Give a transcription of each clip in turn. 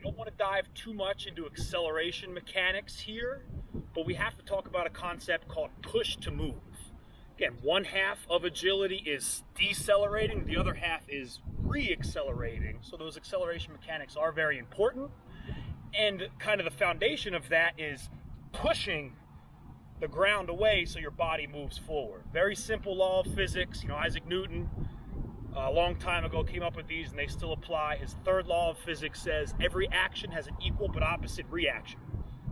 don't want to dive too much into acceleration mechanics here, but we have to talk about a concept called push to move. Again, one half of agility is decelerating, the other half is reaccelerating. So those acceleration mechanics are very important. And kind of the foundation of that is pushing the ground away so your body moves forward. Very simple law of physics. Isaac Newton, a long time ago, came up with these and they still apply. His third law of physics says every action has an equal but opposite reaction.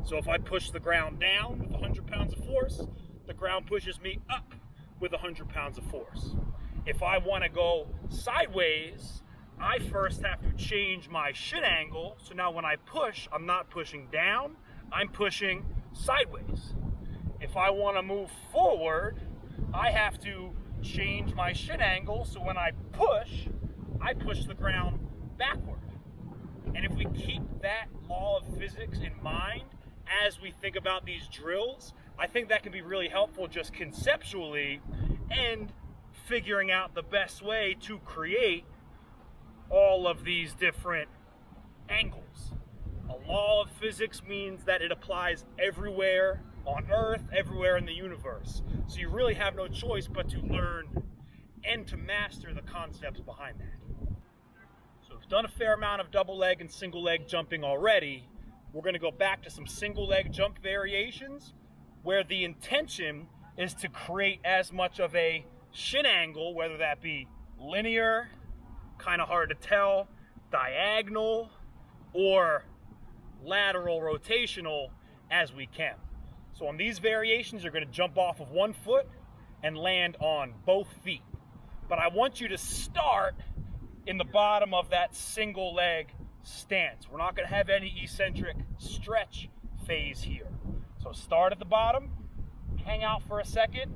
So if I push the ground down with 100 pounds of force, the ground pushes me up with 100 pounds of force. If I want to go sideways, I first have to change my shin angle. So now when I push, I'm not pushing down, I'm pushing sideways. If I want to move forward, I have to change my shin angle. So when I push the ground backward. And if we keep that law of physics in mind as we think about these drills, I think that can be really helpful just conceptually and figuring out the best way to create all of these different angles. A law of physics means that it applies everywhere on Earth, everywhere in the universe. So you really have no choice but to learn and to master the concepts behind that. So we've done a fair amount of double leg and single leg jumping already. We're going to go back to some single leg jump variations where the intention is to create as much of a shin angle, whether that be linear, kind of hard to tell, diagonal, or lateral rotational as we can. So on these variations, you're going to jump off of one foot and land on both feet. But I want you to start in the bottom of that single leg stance. We're not going to have any eccentric stretch phase here. So start at the bottom, hang out for a second,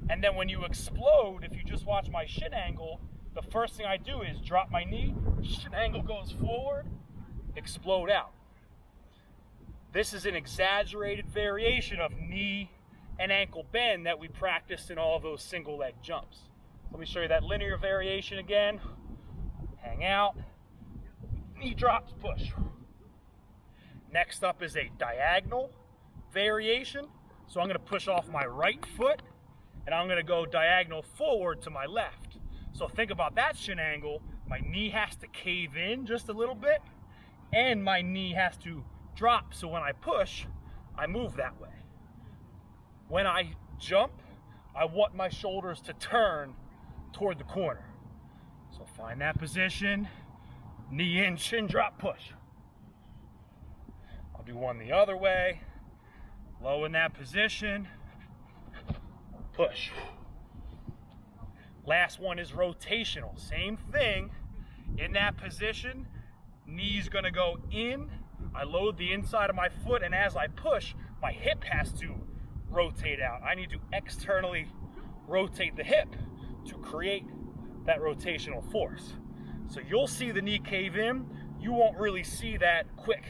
and then when you explode, if you just watch my shin angle, the first thing I do is drop my knee, shin angle goes forward, explode out. This is an exaggerated variation of knee and ankle bend that we practiced in all of those single leg jumps. Let me show you that linear variation again. Hang out, knee drops, push. Next up is a diagonal variation. So I'm going to push off my right foot and I'm going to go diagonal forward to my left. So think about that shin angle. My knee has to cave in just a little bit and my knee has to drop. So when I push, I move that way. When I jump, I want my shoulders to turn toward the corner. So find that position, knee in, chin drop, push. I'll do one the other way. Low in that position, push. Last one is rotational. Same thing. In that position, knee's gonna go in. I load the inside of my foot, and as I push, my hip has to rotate out. I need to externally rotate the hip to create that rotational force. So you'll see the knee cave in. You won't really see that quick,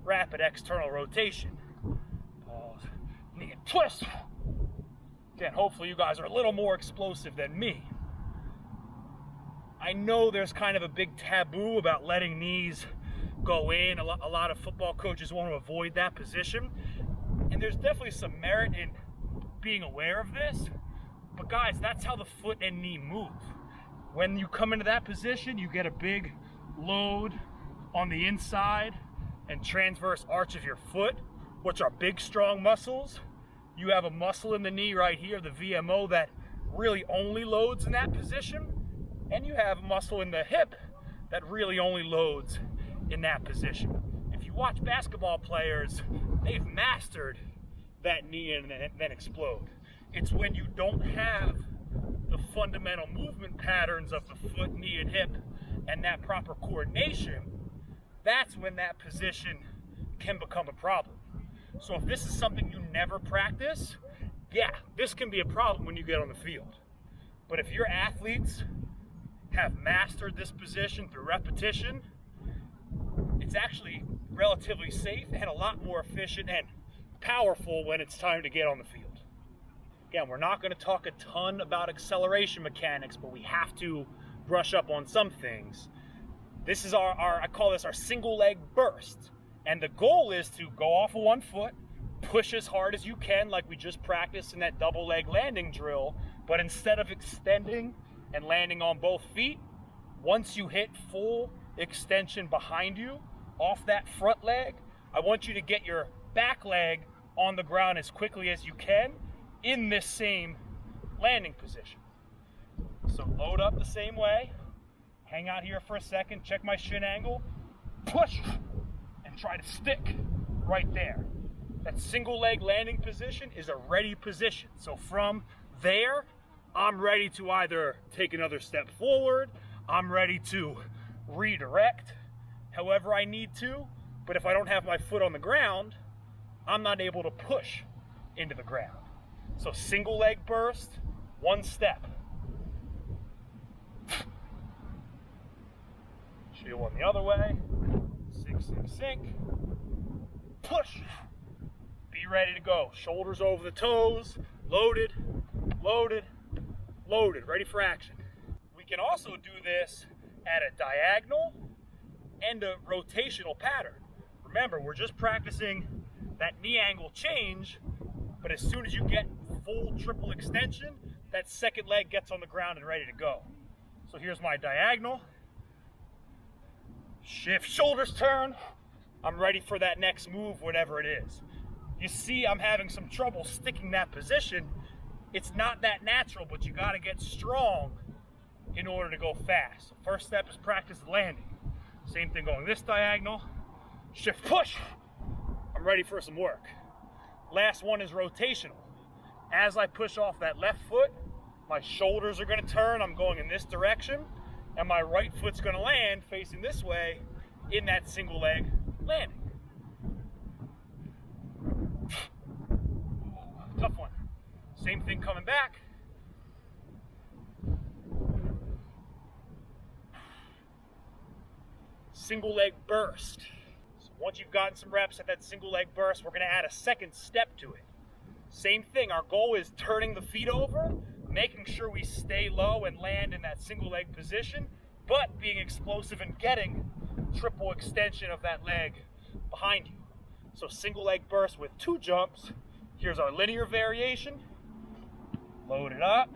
rapid external rotation. Knee and twist. Again, hopefully you guys are a little more explosive than me. I know there's kind of a big taboo about letting knees go in. A lot of football coaches want to avoid that position. And there's definitely some merit in being aware of this. But guys, that's how the foot and knee move. When you come into that position, you get a big load on the inside and transverse arch of your foot, which are big, strong muscles. You have a muscle in the knee right here, the VMO, that really only loads in that position. And you have a muscle in the hip that really only loads in that position. If you watch basketball players, they've mastered that knee and then explode. It's when you don't have the fundamental movement patterns of the foot, knee, and hip and that proper coordination, that's when that position can become a problem. So if this is something you never practice, yeah, this can be a problem when you get on the field. But if your athletes have mastered this position through repetition, it's actually relatively safe and a lot more efficient and powerful when it's time to get on the field. Again, we're not going to talk a ton about acceleration mechanics, but we have to brush up on some things. This is I call this our single leg burst. And the goal is to go off of one foot, push as hard as you can like we just practiced in that double leg landing drill, but instead of extending and landing on both feet, once you hit full extension behind you off that front leg, I want you to get your back leg on the ground as quickly as you can in this same landing position. So load up the same way, hang out here for a second, check my shin angle, push, and try to stick right there. That single leg landing position is a ready position. So from there, I'm ready to either take another step forward, I'm ready to redirect however I need to, but if I don't have my foot on the ground, I'm not able to push into the ground. So single leg burst, one step. Show you one the other way. Sink, sink, sink. Push. Be ready to go. Shoulders over the toes. Loaded, loaded, loaded. Ready for action. We can also do this at a diagonal and a rotational pattern. Remember, we're just practicing that knee angle change, but as soon as you get full triple extension, that second leg gets on the ground and ready to go. So here's my diagonal. Shift, shoulders turn. I'm ready for that next move, whatever it is. You see I'm having some trouble sticking that position. It's not that natural, but you gotta get strong in order to go fast. So first step is practice landing. Same thing going this diagonal. Shift, push. I'm ready for some work. Last one is rotational. As I push off that left foot, my shoulders are gonna turn. I'm going in this direction, and my right foot's gonna land facing this way in that single leg landing. Tough one. Same thing coming back. Single leg burst. So once you've gotten some reps at that single leg burst, we're gonna add a second step to it. Same thing, our goal is turning the feet over, making sure we stay low and land in that single leg position, but being explosive and getting triple extension of that leg behind you. So single leg burst with 2 jumps. Here's our linear variation. Load it up,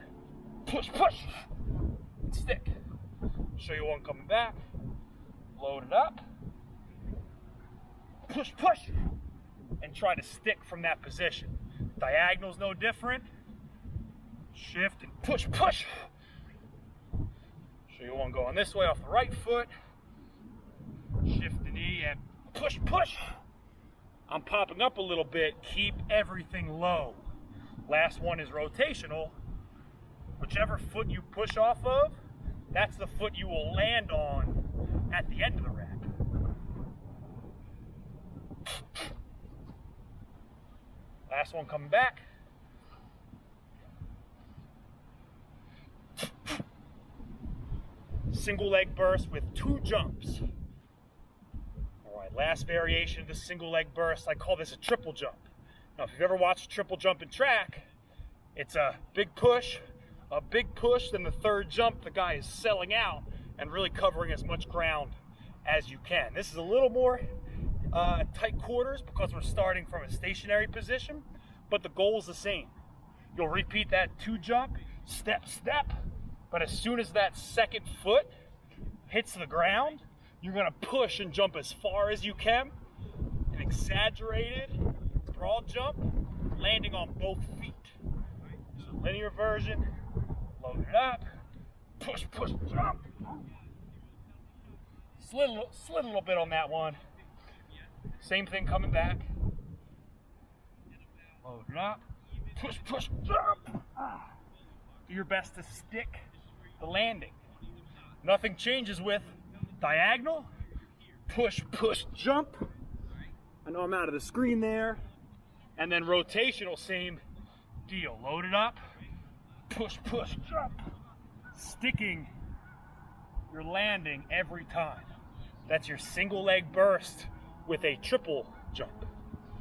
push, push, and stick. Show you one coming back. Load it up, push, push, and try to stick from that position. Diagonal's no different. Shift and push, push. Show you one going this way off the right foot. Shift the knee and push, push. I'm popping up a little bit. Keep everything low. Last one is rotational. Whichever foot you push off of, that's the foot you will land on at the end of the rep. Last one coming back. Single leg burst with 2 jumps. All right, last variation of the single leg burst, I call this a triple jump. Now, if you've ever watched a triple jump in track, it's a big push, then the third jump, the guy is selling out and really covering as much ground as you can. This is a little more tight quarters because we're starting from a stationary position, but the goal is the same. You'll repeat that 2 jump, step, step, but as soon as that second foot hits the ground, you're gonna push and jump as far as you can. An exaggerated, broad jump, landing on both feet. So linear version, load it up, push, push, jump. Slid a little bit on that one. Same thing coming back. Load it up, push, push, jump. Do your best to stick the landing. Nothing changes with diagonal, push, push, jump. I know I'm out of the screen there. And then rotational, same deal. Load it up, push, push, jump. Sticking your landing every time. That's your single leg burst with a triple jump.